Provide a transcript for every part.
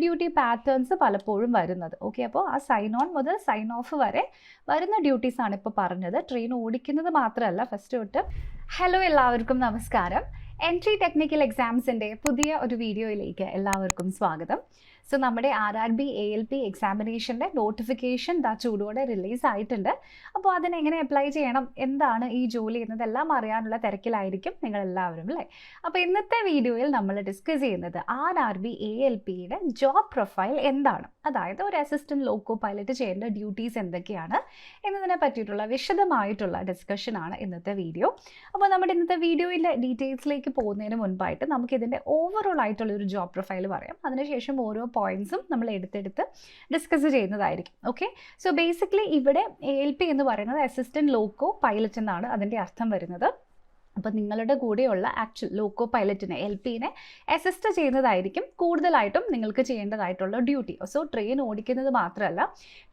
Duty patterns പലപ്പോഴും വരുന്നത്. Okay, അപ്പോൾ ആ സൈൻ ഓൺ മുതൽ സൈൻ ഓഫ് വരെ വരുന്ന ഡ്യൂട്ടീസാണ് ഇപ്പോൾ പറഞ്ഞത്. ട്രെയിൻ ഓടിക്കുന്നത് മാത്രമല്ല ഫസ്റ്റ് തൊട്ട്. ഹലോ, എല്ലാവർക്കും നമസ്കാരം. എൻട്രി ടെക്നിക്കൽ എക്സാംസിൻ്റെ പുതിയ ഒരു വീഡിയോയിലേക്ക് എല്ലാവർക്കും സ്വാഗതം. സോ നമ്മുടെ RRB ALP എക്സാമിനേഷൻ്റെ നോട്ടിഫിക്കേഷൻ ചൂടോടെ റിലീസ് ആയിട്ടുണ്ട്. അപ്പോൾ അതിനെങ്ങനെ അപ്ലൈ ചെയ്യണം, എന്താണ് ഈ ജോലി എന്നതെല്ലാം അറിയാനുള്ള തിരക്കിലായിരിക്കും നിങ്ങളെല്ലാവരും അല്ലേ. അപ്പോൾ ഇന്നത്തെ വീഡിയോയിൽ നമ്മൾ ഡിസ്കസ് ചെയ്യുന്നത് RRB ALPയുടെ ജോബ് പ്രൊഫൈൽ എന്താണ്, അതായത് ഒരു അസിസ്റ്റൻറ്റ് ലോക്കോ പൈലറ്റ് ചെയ്യേണ്ട ഡ്യൂട്ടീസ് എന്തൊക്കെയാണ് എന്നതിനെ പറ്റിയിട്ടുള്ള വിശദമായിട്ടുള്ള ഡിസ്കഷനാണ് ഇന്നത്തെ വീഡിയോ. അപ്പോൾ നമ്മുടെ ഇന്നത്തെ വീഡിയോയിലെ ഡീറ്റെയിൽസിലേക്ക് പോകുന്നതിന് മുൻപായിട്ട് നമുക്കിതിൻ്റെ ഓവറോൾ ആയിട്ടുള്ള ഒരു ജോബ് പ്രൊഫൈൽ പറയാം. അതിനുശേഷം ഓരോ പോയിന്റ്സും നമ്മൾ എടുത്തെടുത്ത് ഡിസ്കസ് ചെയ്യുന്നതായിരിക്കും. ഓക്കെ, സോ ബേസിക്കലി ഇവിടെ ALP എന്ന് പറയുന്നത് അസിസ്റ്റൻറ്റ് ലോക്കോ പൈലറ്റ് എന്നാണ് അതിൻ്റെ അർത്ഥം വരുന്നത്. അപ്പോൾ നിങ്ങളുടെ കൂടെയുള്ള ആക്ച്വൽ ലോക്കോ പൈലറ്റിനെ LPനെ അസിസ്റ്റ് ചെയ്യുന്നതായിരിക്കും കൂടുതലായിട്ടും നിങ്ങൾക്ക് ചെയ്യേണ്ടതായിട്ടുള്ള ഡ്യൂട്ടി. സോ ട്രെയിൻ ഓടിക്കുന്നത് മാത്രമല്ല,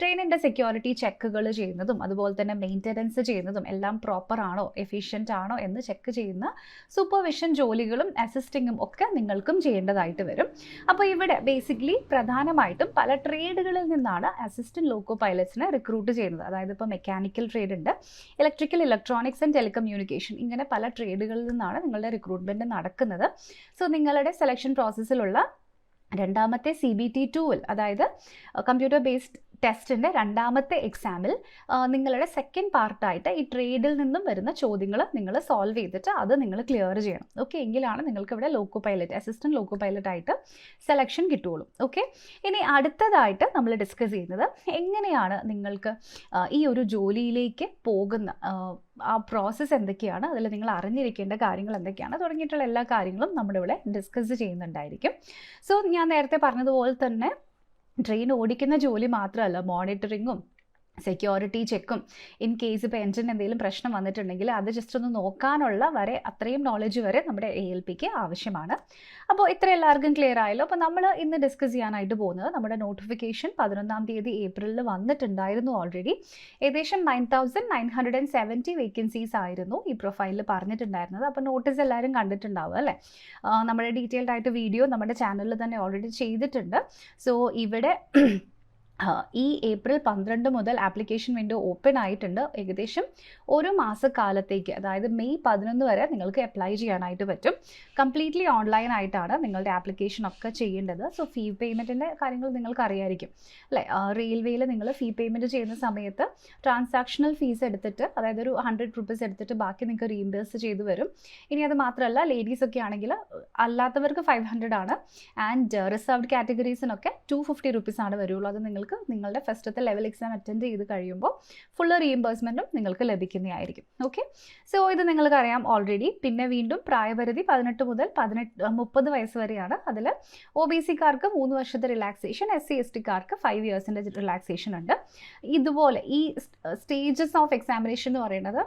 ട്രെയിനിൻ്റെ സെക്യൂരിറ്റി ചെക്കുകൾ ചെയ്യുന്നതും അതുപോലെ തന്നെ മെയിൻ്റനൻസ് ചെയ്യുന്നതും എല്ലാം പ്രോപ്പർ ആണോ, എഫിഷ്യൻ്റ് ആണോ എന്ന് ചെക്ക് ചെയ്യുന്ന സൂപ്പർവിഷൻ ജോലികളും അസിസ്റ്റിങ്ങും ഒക്കെ നിങ്ങൾക്കും ചെയ്യേണ്ടതായിട്ട് വരും. അപ്പോൾ ഇവിടെ ബേസിക്കലി പ്രധാനമായിട്ടും പല ട്രേഡുകളിൽ നിന്നാണ് അസിസ്റ്റൻറ്റ് ലോക്കോ പൈലറ്റ്സിനെ റിക്രൂട്ട് ചെയ്യുന്നത്. അതായത് ഇപ്പോൾ മെക്കാനിക്കൽ ട്രേഡ് ഉണ്ട്, ഇലക്ട്രിക്കൽ, ഇലക്ട്രോണിക്സ് ആൻഡ് ടെലികമ്മ്യൂണിക്കേഷൻ, ഇങ്ങനെ പല ട്രേഡുകളിൽ നിന്നാണ് നിങ്ങളുടെ റിക്രൂട്ട്മെൻറ്റ് നടക്കുന്നത്. സോ നിങ്ങളുടെ സെലക്ഷൻ പ്രോസസ്സിലുള്ള രണ്ടാമത്തെ CBT2-ൽ, അതായത് കമ്പ്യൂട്ടർ ബേസ്ഡ് ടെസ്റ്റിൻ്റെ രണ്ടാമത്തെ എക്സാമിൽ നിങ്ങളുടെ സെക്കൻഡ് പാർട്ടായിട്ട് ഈ ട്രേഡിൽ നിന്നും വരുന്ന ചോദ്യങ്ങൾ നിങ്ങൾ സോൾവ് ചെയ്തിട്ട് അത് നിങ്ങൾ ക്ലിയർ ചെയ്യണം. ഓക്കെ, എങ്കിലാണ് നിങ്ങൾക്ക് ഇവിടെ loco pilot, assistant loco pilot ആയിട്ട് സെലക്ഷൻ കിട്ടുള്ളൂ. ഓക്കെ, ഇനി അടുത്തതായിട്ട് നമ്മൾ ഡിസ്കസ് ചെയ്യുന്നത് എങ്ങനെയാണ് നിങ്ങൾക്ക് ഈ ഒരു ജോലിയിലേക്ക് പോകുന്ന ആ പ്രോസസ്സ് എന്തൊക്കെയാണ്, അതിൽ നിങ്ങൾ അറിഞ്ഞിരിക്കേണ്ട കാര്യങ്ങൾ എന്തൊക്കെയാണ് തുടങ്ങിയിട്ടുള്ള എല്ലാ കാര്യങ്ങളും നമ്മുടെ ഇവിടെ ഡിസ്കസ് ചെയ്യുന്നുണ്ടായിരിക്കും. സോ ഞാൻ നേരത്തെ പറഞ്ഞതുപോലെ തന്നെ ട്രെയിൻ ഓടിക്കുന്ന ജോലി മാത്രമല്ല, മോണിറ്ററിങ്ങും സെക്യൂരിറ്റി ചെക്കും, ഇൻ കേസ് ഇപ്പോൾ എൻജിൻ എന്തെങ്കിലും പ്രശ്നം വന്നിട്ടുണ്ടെങ്കിൽ അത് ജസ്റ്റ് ഒന്ന് നോക്കാനുള്ള വരെ അത്രയും നോളജ് വരെ നമ്മുടെ ALPക്ക് ആവശ്യമാണ്. അപ്പോൾ ഇത്ര എല്ലാവർക്കും ക്ലിയർ ആയല്ലോ. അപ്പോൾ നമ്മൾ ഇന്ന് ഡിസ്കസ് ചെയ്യാനായിട്ട് പോകുന്നത് നമ്മുടെ നോട്ടിഫിക്കേഷൻ 11-ാം തീയതി ഏപ്രിലിൽ വന്നിട്ടുണ്ടായിരുന്നു ഓൾറെഡി. ഏകദേശം 9,970 വേക്കൻസീസ് ആയിരുന്നു ഈ പ്രൊഫൈലിൽ പറഞ്ഞിട്ടുണ്ടായിരുന്നത്. അപ്പോൾ നോട്ടീസ് എല്ലാവരും കണ്ടിട്ടുണ്ടാവും അല്ലേ. നമ്മുടെ ഡീറ്റെയിൽഡ് ആയിട്ട് വീഡിയോ നമ്മുടെ ചാനലിൽ തന്നെ ഓൾറെഡി ചെയ്തിട്ടുണ്ട്. സോ ഇവിടെ ഈ ഏപ്രിൽ 12 മുതൽ ആപ്ലിക്കേഷൻ വിൻഡോ ഓപ്പൺ ആയിട്ടുണ്ട്. ഏകദേശം ഒരു മാസക്കാലത്തേക്ക്, അതായത് മെയ് 11 വരെ നിങ്ങൾക്ക് അപ്ലൈ ചെയ്യാനായിട്ട് പറ്റും. കംപ്ലീറ്റ്ലി ഓൺലൈൻ ആയിട്ടാണ് നിങ്ങളുടെ ആപ്ലിക്കേഷൻ ഒക്കെ ചെയ്യേണ്ടത്. സോ ഫീ പേയ്മെൻറ്റിൻ്റെ കാര്യങ്ങൾ നിങ്ങൾക്ക് അറിയായിരിക്കും അല്ലേ. റെയിൽവേയിൽ നിങ്ങൾ ഫീ പേയ്മെൻറ്റ് ചെയ്യുന്ന സമയത്ത് ട്രാൻസാക്ഷണൽ ഫീസ് എടുത്തിട്ട്, അതായത് ഒരു 100 രൂപീസ് എടുത്തിട്ട് ബാക്കി നിങ്ങൾക്ക് റീഇംബേഴ്സ് ചെയ്ത് വരും. ഇനി അത് മാത്രമല്ല, ലേഡീസൊക്കെ ആണെങ്കിൽ അല്ലാത്തവർക്ക് 500 ആണ്. ആൻഡ് റിസർവ്ഡ് കാറ്റഗറീസിനൊക്കെ 250 രൂപീസാണ് വരുള്ളൂ. അത് നിങ്ങൾക്ക് നിങ്ങളുടെ ഫസ്റ്റത്തെ ലെവൽ എക്സാം അറ്റൻഡ് ചെയ്ത് കഴിയുമ്പോൾ ഫുള്ള് റീഇംബേഴ്സ്മെൻറ്റും നിങ്ങൾക്ക് ലഭിക്കുന്നതായിരിക്കും. ഓക്കെ, സോ ഇത് നിങ്ങൾക്കറിയാം ഓൾറെഡി. പിന്നെ വീണ്ടും പ്രായപരിധി 18 മുതൽ 30 വയസ്സ് വരെയാണ്. അതിൽ OBC-ക്കാർക്ക് 3 വർഷത്തെ റിലാക്സേഷൻ, SC/ST-ക്കാർക്ക് 5 ഇയേഴ്സിൻ്റെ റിലാക്സേഷൻ ഉണ്ട്. ഇതുപോലെ ഈ സ്റ്റേജസ് ഓഫ് എക്സാമിനേഷൻ എന്ന് പറയുന്നത്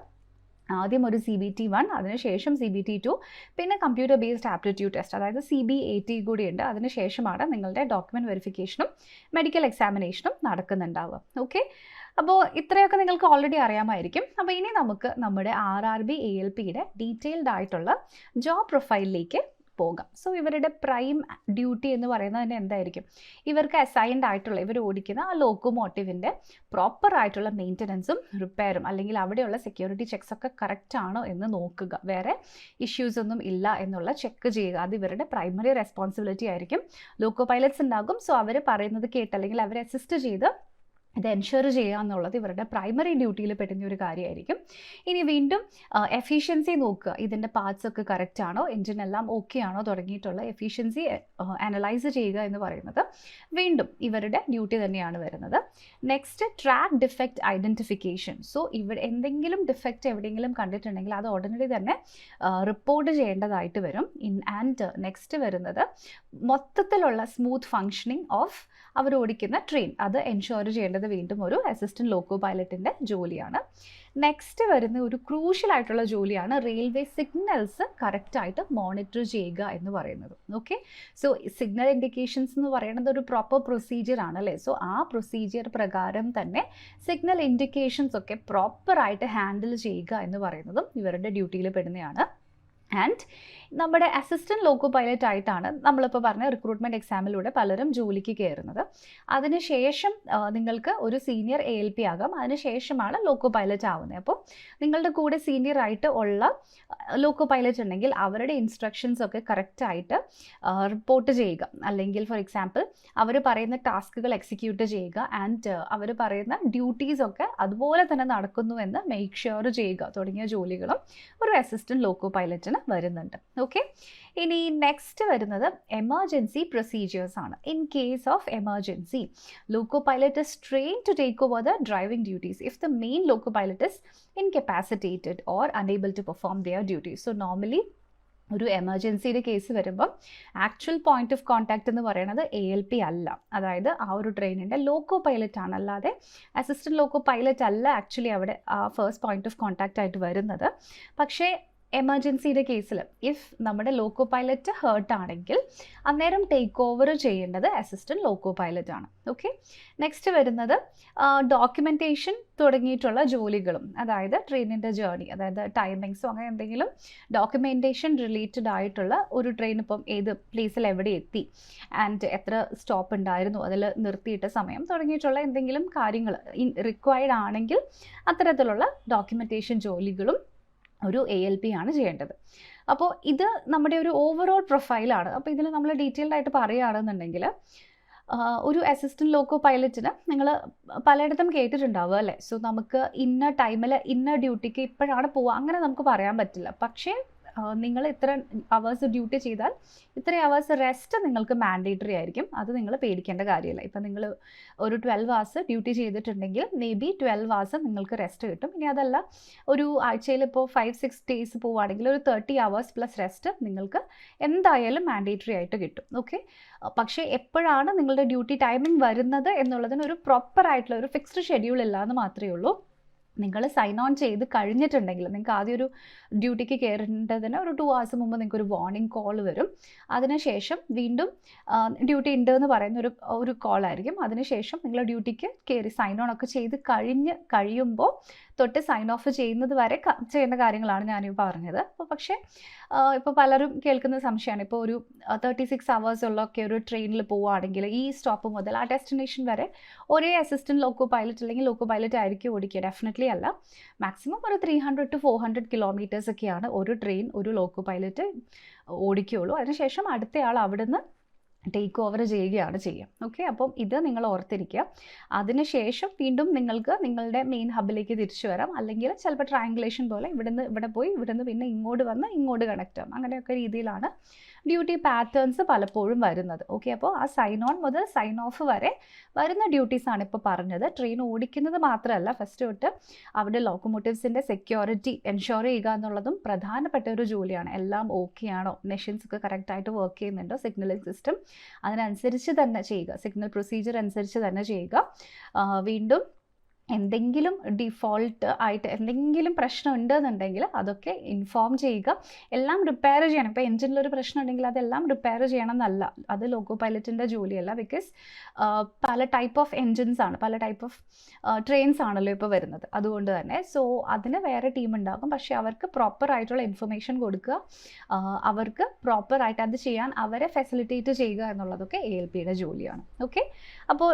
ആദ്യം ഒരു CBT1, അതിനുശേഷം CBT2, പിന്നെ കമ്പ്യൂട്ടർ ബേസ്ഡ് ആപ്റ്റിറ്റ്യൂഡ് ടെസ്റ്റ്, അതായത് CBAT കൂടിയുണ്ട്. അതിനുശേഷമാണ് നിങ്ങളുടെ ഡോക്യുമെൻറ്റ് വെരിഫിക്കേഷനും മെഡിക്കൽ എക്സാമിനേഷനും നടക്കുന്നുണ്ടാവുക. ഓക്കെ, അപ്പോൾ ഇത്രയൊക്കെ നിങ്ങൾക്ക് ഓൾറെഡി അറിയാമായിരിക്കും. അപ്പോൾ ഇനി നമുക്ക് നമ്മുടെ RRB ALPയുടെ ഡീറ്റെയിൽഡ് ആയിട്ടുള്ള ജോബ് പ്രൊഫൈലിലേക്ക് പോകാം. സോ ഇവരുടെ പ്രൈം ഡ്യൂട്ടി എന്ന് പറയുന്നത് തന്നെ എന്തായിരിക്കും, ഇവർക്ക് അസൈൻഡ് ആയിട്ടുള്ള, ഇവർ ഓടിക്കുന്ന ആ ലോക്കോമോട്ടീവിൻ്റെ പ്രോപ്പർ ആയിട്ടുള്ള മെയിൻ്റനൻസും റിപ്പയറും, അല്ലെങ്കിൽ അവിടെയുള്ള സെക്യൂരിറ്റി ചെക്സ് ഒക്കെ കറക്റ്റ് ആണോ എന്ന് നോക്കുക, വേറെ ഇഷ്യൂസ് ഒന്നും ഇല്ല എന്നുള്ള ചെക്ക് ചെയ്യുക. അത് ഇവരുടെ പ്രൈമറി റെസ്പോൺസിബിലിറ്റി ആയിരിക്കും. ലോക്കോ പൈലറ്റ്സ് ഉണ്ടാകും. സോ അവർ പറയുന്നത് കേട്ട് അല്ലെങ്കിൽ അവരെ അസിസ്റ്റ് ചെയ്ത് ഇത് എൻഷുർ ചെയ്യുക എന്നുള്ളത് ഇവരുടെ പ്രൈമറി ഡ്യൂട്ടിയിൽ പെടുന്ന ഒരു കാര്യമായിരിക്കും. ഇനി വീണ്ടും എഫിഷ്യൻസി നോക്കുക, ഇതിൻ്റെ പാർട്സ് ഒക്കെ കറക്റ്റ് ആണോ, എൻജിൻ എല്ലാം ഓക്കെ ആണോ തുടങ്ങിയിട്ടുള്ള എഫിഷ്യൻസി അനലൈസ് ചെയ്യുക എന്ന് പറയുന്നത് വീണ്ടും ഇവരുടെ ഡ്യൂട്ടി തന്നെയാണ് വരുന്നത്. Next, track defect identification. So ഇവിടെ എന്തെങ്കിലും ഡിഫക്റ്റ് എവിടെയെങ്കിലും കണ്ടിട്ടുണ്ടെങ്കിൽ അത് ഉടനടി തന്നെ റിപ്പോർട്ട് ചെയ്യേണ്ടതായിട്ട് വരും. ആൻഡ് നെക്സ്റ്റ് വരുന്നത് മൊത്തത്തിലുള്ള സ്മൂത്ത് ഫങ്ഷനിങ് ഓഫ് അവർ ഓടിക്കുന്ന ട്രെയിൻ, അത് എൻഷുർ ചെയ്യേണ്ടത് വീണ്ടും ഒരു അസിസ്റ്റൻറ്റ് ലോക്കോ പൈലറ്റിൻ്റെ ജോലിയാണ്. നെക്സ്റ്റ് വരുന്ന ഒരു ക്രൂഷ്യൽ ആയിട്ടുള്ള ജോലിയാണ് റെയിൽവേ സിഗ്നൽസ് കറക്റ്റായിട്ട് മോണിറ്റർ ചെയ്യുക എന്ന് പറയുന്നത്. ഓക്കെ, സോ സിഗ്നൽ ഇൻഡിക്കേഷൻസ് എന്ന് പറയുന്നത് ഒരു പ്രോപ്പർ പ്രൊസീജിയർ ആണല്ലേ. സോ ആ പ്രൊസീജിയർ പ്രകാരം തന്നെ സിഗ്നൽ ഇൻഡിക്കേഷൻസ് ഒക്കെ പ്രോപ്പറായിട്ട് ഹാൻഡിൽ ചെയ്യുക എന്ന് പറയുന്നതും ഇവരുടെ ഡ്യൂട്ടിയിൽ പെടുന്നതാണ്. ആൻഡ് നമ്മുടെ അസിസ്റ്റൻറ്റ് ലോക്കോ പൈലറ്റ് ആയിട്ടാണ് നമ്മളിപ്പോൾ പറഞ്ഞ റിക്രൂട്ട്മെൻറ്റ് എക്സാമിലൂടെ പലരും ജോലിക്ക് കയറുന്നത്. അതിനുശേഷം നിങ്ങൾക്ക് ഒരു സീനിയർ ALP ആകാം, അതിനുശേഷമാണ് ലോക്കോ പൈലറ്റ് ആവുന്നത്. അപ്പോൾ നിങ്ങളുടെ കൂടെ സീനിയർ ആയിട്ട് ഉള്ള ലോക്കോ പൈലറ്റ് ഉണ്ടെങ്കിൽ അവരുടെ ഇൻസ്ട്രക്ഷൻസ് ഒക്കെ കറക്റ്റായിട്ട് റിപ്പോർട്ട് ചെയ്യുക, അല്ലെങ്കിൽ ഫോർ എക്സാമ്പിൾ അവർ പറയുന്ന ടാസ്കുകൾ എക്സിക്യൂട്ട് ചെയ്യുക, ആൻഡ് അവർ പറയുന്ന ഡ്യൂട്ടീസ് ഒക്കെ അതുപോലെ തന്നെ നടക്കുന്നുവെന്ന് മേക്ക് ഷുവർ ചെയ്യുക തുടങ്ങിയ ജോലികളും ഒരു അസിസ്റ്റൻറ്റ് ലോക്കോ പൈലറ്റിന് വരുന്നുണ്ട്. ഓക്കെ, ഇനി നെക്സ്റ്റ് വരുന്നത് എമർജൻസി പ്രൊസീജിയേഴ്സ് ആണ്. In case of emergency, loco pilot is train to take over the driving duties if the main loco pilot is incapacitated or unable to perform their duties. So normally ഒരു എമർജൻസിയുടെ case വരുമ്പം actual point of contact എന്ന് പറയുന്നത് ALP അല്ല, അതായത് ആ ഒരു ട്രെയിനിൻ്റെ ലോക്കോ പൈലറ്റ് ആണ്, അല്ലാതെ അസിസ്റ്റൻറ്റ് ലോക്കോ പൈലറ്റ് അല്ല ആക്ച്വലി അവിടെ ഫസ്റ്റ് പോയിന്റ് ഓഫ് കോൺടാക്റ്റ് ആയിട്ട് വരുന്നത്. പക്ഷേ എമർജൻസിയുടെ കേസിൽ ഇഫ് നമ്മുടെ ലോക്കോ പൈലറ്റ് ഹേർട്ട് ആണെങ്കിൽ അന്നേരം ടേക്ക് ഓവർ ചെയ്യേണ്ടത് അസിസ്റ്റൻറ്റ് ലോക്കോ പൈലറ്റ് ആണ്. ഓക്കെ, നെക്സ്റ്റ് വരുന്നത് ഡോക്യുമെൻറ്റേഷൻ തുടങ്ങിയിട്ടുള്ള ജോലികളും, അതായത് ട്രെയിനിൻ്റെ ജേർണി, അതായത് ടൈമിങ്സോ അങ്ങനെ എന്തെങ്കിലും ഡോക്യുമെൻറ്റേഷൻ റിലേറ്റഡ് ആയിട്ടുള്ള ഒരു ട്രെയിൻ ഇപ്പം ഏത് പ്ലേസിൽ എവിടെ എത്തി, ആൻഡ് എത്ര സ്റ്റോപ്പ് ഉണ്ടായിരുന്നു, അതിൽ നിർത്തിയിട്ട സമയം തുടങ്ങിയിട്ടുള്ള എന്തെങ്കിലും കാര്യങ്ങൾ റിക്വയർഡ് ആണെങ്കിൽ അത്തരത്തിലുള്ള ഡോക്യുമെൻറ്റേഷൻ ജോലികളും ഒരു ALP ആണ് ചെയ്യേണ്ടത്. അപ്പോൾ ഇത് നമ്മുടെ ഒരു ഓവറോൾ പ്രൊഫൈലാണ്. അപ്പോൾ ഇതിൽ നമ്മൾ ഡീറ്റെയിൽഡ് ആയിട്ട് പറയുകയാണെന്നുണ്ടെങ്കിൽ ഒരു അസിസ്റ്റൻറ്റ് ലോക്കോ പൈലറ്റിന് നിങ്ങൾ പലയിടത്തും കേട്ടിട്ടുണ്ടാവുക അല്ലേ. സോ നമുക്ക് ഇന്ന ടൈമിൽ ഇന്ന ഡ്യൂട്ടിക്ക് ഇപ്പോഴാണ് പോവുക അങ്ങനെ നമുക്ക് പറയാൻ പറ്റില്ല. പക്ഷേ നിങ്ങൾ ഇത്ര അവേഴ്സ് ഡ്യൂട്ടി ചെയ്താൽ ഇത്ര അവേഴ്സ് റെസ്റ്റ് നിങ്ങൾക്ക് മാൻഡേറ്ററി ആയിരിക്കും. അത് നിങ്ങൾ പേടിക്കേണ്ട കാര്യമില്ല. ഇപ്പം നിങ്ങൾ ഒരു 12 hours ഡ്യൂട്ടി ചെയ്തിട്ടുണ്ടെങ്കിൽ മേ ബി 12 hours നിങ്ങൾക്ക് റെസ്റ്റ് കിട്ടും. ഇനി അതല്ല ഒരു ആഴ്ചയിൽ ഇപ്പോൾ 5-6 days പോവുകയാണെങ്കിൽ ഒരു 30 hours പ്ലസ് റെസ്റ്റ് നിങ്ങൾക്ക് എന്തായാലും മാൻഡേറ്ററി ആയിട്ട് കിട്ടും. ഓക്കെ, പക്ഷേ എപ്പോഴാണ് നിങ്ങളുടെ ഡ്യൂട്ടി ടൈമിംഗ് വരുന്നത് എന്നുള്ളതിന് ഒരു പ്രോപ്പർ ആയിട്ടുള്ള ഒരു ഫിക്സ്ഡ് ഷെഡ്യൂൾ ഇല്ല എന്ന് മാത്രമേ ഉള്ളൂ. നിങ്ങൾ സൈൻ ഓൺ ചെയ്ത് കഴിഞ്ഞിട്ടുണ്ടെങ്കിൽ നിങ്ങൾക്ക് ആദ്യം ഒരു ഡ്യൂട്ടിക്ക് കയറേണ്ടതിന് ഒരു 2 hours മുമ്പ് നിങ്ങൾക്ക് ഒരു വാർണിംഗ് കോൾ വരും. അതിനുശേഷം വീണ്ടും ഡ്യൂട്ടി ഉണ്ട് എന്ന് പറയുന്ന ഒരു കോളായിരിക്കും. അതിനുശേഷം നിങ്ങൾ ഡ്യൂട്ടിക്ക് കയറി സൈൻ ഓൺ ഒക്കെ ചെയ്ത് കഴിയുമ്പോൾ തൊട്ട് സൈൻ ഓഫ് ചെയ്യുന്നത് വരെ ചെയ്യേണ്ട കാര്യങ്ങളാണ് ഞാനിപ്പോൾ പറഞ്ഞത്. അപ്പോൾ പക്ഷേ ഇപ്പോൾ പലരും കേൾക്കുന്ന സംശയമാണ്, ഇപ്പോൾ ഒരു 36 hours ഉള്ളൊക്കെ ഒരു ട്രെയിനിൽ പോവുകയാണെങ്കിൽ ഈ സ്റ്റോപ്പ് മുതൽ ആ ഡെസ്റ്റിനേഷൻ വരെ ഒരേ അസിസ്റ്റൻറ്റ് ലോക്കോ പൈലറ്റ് അല്ലെങ്കിൽ ലോക്കോ പൈലറ്റ് ആയിരിക്കും ഓടിക്കുക. ഡെഫിനറ്റ്ലി അല്ല. മാക്സിമം ഒരു 300 to 400 kilometers ഒക്കെയാണ് ഒരു ട്രെയിൻ ഒരു ലോക്കോ പൈലറ്റ് ഓടിക്കുകയുള്ളൂ. അതിനുശേഷം അടുത്തയാൾ അവിടുന്ന് ടേക്ക് ഓവർ ചെയ്യുകയാണ് ചെയ്യുക. ഓക്കെ, അപ്പം ഇത് നിങ്ങൾ ഓർത്തിരിക്കുക. അതിനുശേഷം വീണ്ടും നിങ്ങൾക്ക് നിങ്ങളുടെ മെയിൻ ഹബിലേക്ക് തിരിച്ചു വരാം, അല്ലെങ്കിൽ ചിലപ്പോൾ ട്രയാങ്കുലേഷൻ പോലെ ഇവിടെ പോയി ഇവിടുന്ന് പിന്നെ ഇങ്ങോട്ട് വന്ന് ഇങ്ങോട്ട് കണക്ട് ആവും. അങ്ങനെയൊക്കെ രീതിയിലാണ് ഡ്യൂട്ടി പാറ്റേൺസ് പലപ്പോഴും വരുന്നത്. ഓക്കെ, അപ്പോൾ ആ സൈൻ ഓൺ മുതൽ സൈൻ ഓഫ് വരെ വരുന്ന ഡ്യൂട്ടീസാണ് ഇപ്പോൾ പറഞ്ഞത്. ട്രെയിൻ ഓടിക്കുന്നത് മാത്രമല്ല, ഫസ്റ്റ് തൊട്ട് അവിടെ ലോക്കോമോട്ടീവ്സിൻ്റെ സെക്യൂരിറ്റി എൻഷുർ ചെയ്യുക എന്നുള്ളതും പ്രധാനപ്പെട്ട ഒരു ജോലിയാണ്. എല്ലാം ഓക്കെ ആണോ, മെഷീൻസ് ഒക്കെ കറക്റ്റായിട്ട് വർക്ക് ചെയ്യുന്നുണ്ടോ, സിഗ്നലിംഗ് സിസ്റ്റം അതിനനുസരിച്ച് തന്നെ ചെയ്യുക, സിഗ്നൽ പ്രൊസീജിയർ അനുസരിച്ച് തന്നെ ചെയ്യുക. വീണ്ടും എന്തെങ്കിലും ഡിഫോൾട്ട് ആയിട്ട് എന്തെങ്കിലും പ്രശ്നം ഉണ്ടെന്നുണ്ടെങ്കിൽ അതൊക്കെ ഇൻഫോം ചെയ്യുക. എല്ലാം റിപ്പയർ ചെയ്യണം. ഇപ്പോൾ എൻജിനിലൊരു പ്രശ്നം ഉണ്ടെങ്കിൽ അതെല്ലാം റിപ്പയർ ചെയ്യണം എന്നല്ല, അത് ലോക്കോ പൈലറ്റിൻ്റെ ജോലിയല്ല. ബിക്കോസ് പല ടൈപ്പ് ഓഫ് എൻജിൻസ് ആണ്, പല ടൈപ്പ് ഓഫ് ട്രെയിൻസ് ആണല്ലോ ഇപ്പോൾ വരുന്നത്. അതുകൊണ്ട് തന്നെ സോ അതിന് വേറെ ടീം ഉണ്ടാകും. പക്ഷേ അവർക്ക് പ്രോപ്പർ ആയിട്ടുള്ള ഇൻഫർമേഷൻ കൊടുക്കുക, അവർക്ക് പ്രോപ്പറായിട്ട് അത് ചെയ്യാൻ അവരെ ഫെസിലിറ്റേറ്റ് ചെയ്യുക എന്നുള്ളതൊക്കെ ALPയുടെ ജോലിയാണ്. ഓക്കെ, അപ്പോൾ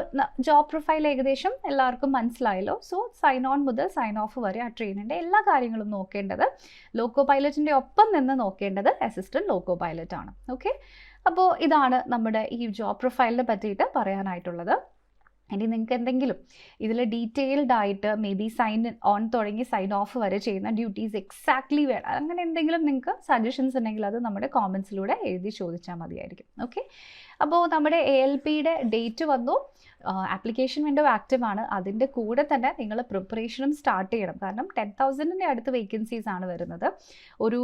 ജോബ് പ്രൊഫൈൽ ഏകദേശം എല്ലാവർക്കും മനസ്സിലായി. സോ സൈൻ ഓൺ മുതൽ സൈൻ ഓഫ് വരെ ആ ട്രെയിനിൻ്റെ എല്ലാ കാര്യങ്ങളും നോക്കേണ്ടത് ലോക്കോ പൈലറ്റിൻ്റെ ഒപ്പം നിന്ന് നോക്കേണ്ടത് അസിസ്റ്റൻറ്റ് ലോക്കോ പൈലറ്റ് ആണ്. ഓക്കെ, അപ്പോൾ ഇതാണ് നമ്മുടെ ഈ ജോബ് പ്രൊഫൈലിനെ പറ്റിയിട്ട് പറയാനായിട്ടുള്ളത്. ഇനി നിങ്ങൾക്ക് എന്തെങ്കിലും ഇതിൽ ഡീറ്റെയിൽഡ് ആയിട്ട് മേ ബി സൈൻ ഓൺ തുടങ്ങി സൈൻ ഓഫ് വരെ ചെയ്യുന്ന ഡ്യൂട്ടീസ് എക്സാക്ട്ലി വേണം, അങ്ങനെ എന്തെങ്കിലും നിങ്ങൾക്ക് സജഷൻസ് ഉണ്ടെങ്കിൽ അത് നമ്മുടെ കോമൻസിലൂടെ എഴുതി ചോദിച്ചാൽ മതിയായിരിക്കും. ഓക്കെ, അപ്പോൾ നമ്മുടെ ALPയുടെ ഡേറ്റ് വന്നു, ആപ്ലിക്കേഷൻ വിൻഡോ ആക്റ്റീവ് ആണ്. അതിൻ്റെ കൂടെ തന്നെ നിങ്ങൾ പ്രിപ്പറേഷനും സ്റ്റാർട്ട് ചെയ്യണം. കാരണം 10,000-ന്റെ അടുത്ത് വേക്കൻസീസ് ആണ് വരുന്നത്. ഒരു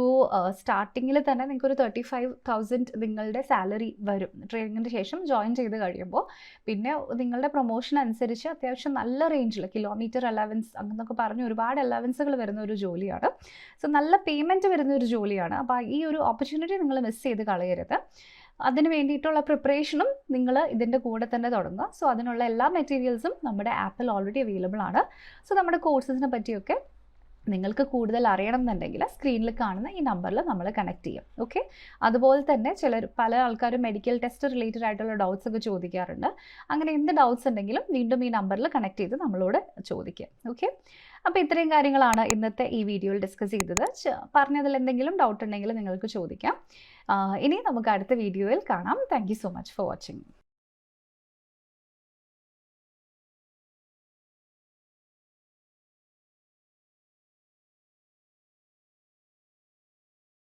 സ്റ്റാർട്ടിങ്ങിൽ തന്നെ നിങ്ങൾക്കൊരു 35,000 നിങ്ങളുടെ സാലറി വരും ട്രെയിനിങ്ങിന് ശേഷം ജോയിൻ ചെയ്ത് കഴിയുമ്പോൾ. പിന്നെ നിങ്ങളുടെ പ്രൊമോഷൻ അനുസരിച്ച് അത്യാവശ്യം നല്ല റേഞ്ചിൽ കിലോമീറ്റർ അലവൻസ് അങ്ങനെയൊക്കെ പറഞ്ഞ് ഒരുപാട് അലവൻസുകൾ വരുന്ന ഒരു ജോലിയാണ്. സോ നല്ല പേയ്മെൻറ്റ് വരുന്ന ഒരു ജോലിയാണ്. അപ്പോൾ ഈ ഒരു ഓപ്പർച്യൂണിറ്റി നിങ്ങൾ മിസ് ചെയ്ത് കളയരുത്. അതിന് വേണ്ടിയിട്ടുള്ള പ്രിപ്പറേഷനും നിങ്ങൾ ഇതിൻ്റെ കൂടെ തന്നെ തുടങ്ങുക. സോ അതിനുള്ള എല്ലാ മെറ്റീരിയൽസും നമ്മുടെ ആപ്പിൽ ഓൾറെഡി അവൈലബിൾ ആണ്. സോ നമ്മുടെ കോഴ്സസിനെ പറ്റിയൊക്കെ നിങ്ങൾക്ക് കൂടുതൽ അറിയണം എന്നുണ്ടെങ്കിൽ സ്ക്രീനിൽ കാണുന്ന ഈ നമ്പറിൽ നമ്മൾ കണക്ട് ചെയ്യും. ഓക്കെ, അതുപോലെ തന്നെ പല ആൾക്കാരും മെഡിക്കൽ ടെസ്റ്റ് റിലേറ്റഡ് ആയിട്ടുള്ള ഡൗട്ട്സ് ഒക്കെ ചോദിക്കാറുണ്ട്. അങ്ങനെ എന്ത് ഡൗട്ട്സ് ഉണ്ടെങ്കിലും വീണ്ടും ഈ നമ്പറിൽ കണക്ട് ചെയ്ത് നമ്മളോട് ചോദിക്കാം. ഓക്കെ, അപ്പോൾ ഇത്രയും കാര്യങ്ങളാണ് ഇന്നത്തെ ഈ വീഡിയോയിൽ ഡിസ്കസ് ചെയ്തത്. പറഞ്ഞതിൽ എന്തെങ്കിലും ഡൗട്ട് ഉണ്ടെങ്കിൽ നിങ്ങൾക്ക് ചോദിക്കാം. ഇനി നമുക്ക് അടുത്ത വീഡിയോയിൽ കാണാം. Thank you so much for watching.